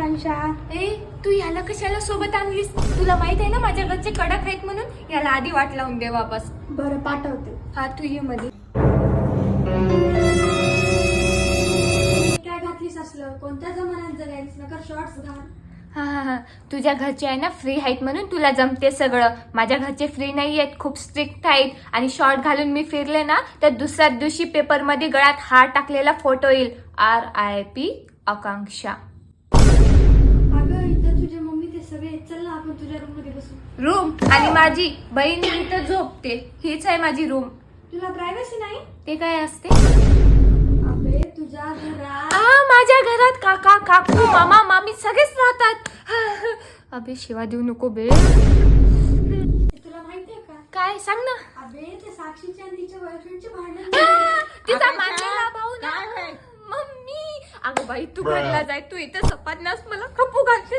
आकांक्षा. ए तू याला कशाला सोबत आणलीस? तुला माहित आहे ना माझ्या घरचे कडक आहेत म्हणून. याला आधी वाट लावून दे वापस. बरं पाठवते. हा तू ये मध्ये. काय घातलीस असलं? कोणत्या जमान्यात जगायलीस? नका शॉर्ट्स घाल. हा, तुझ्या घरचे आहे ना फ्री आहेत म्हणून तुला जमते सगळं. माझ्या घरचे फ्री नाही आहेत, खूप स्ट्रिक्ट आहेत. आणि शॉर्ट घालून मी फिरले ना तर दुसऱ्या दिवशी पेपरमध्ये गळ्यात हार टाकलेला फोटो येईल. RIP आकांक्षा. अगं इथं तुझे मम्मी ते सगळे. चल ना आपण तुझ्या रूम मध्ये बसू. रूम? आणि माझी बहीण इथं झोपते. हीच आहे माझी रूम. तुला प्रायव्हसी नाही? ते काय असते? अबे तुझ्या घरात. माझ्या घरात काका काकू मामा मामी सगळेच राहतात. अबे शिवा देऊ नको बे. तुला माहितीये का? काय सांग ना. अबे ते साक्षीच्या आणि तिच्या बॉयफ्रेंडचे भांडण. तिचा मानलेला भाऊ ना. मम्मी अगं बाई तू घरला जाय. तू इथं सपाट नास मला खपू घालते.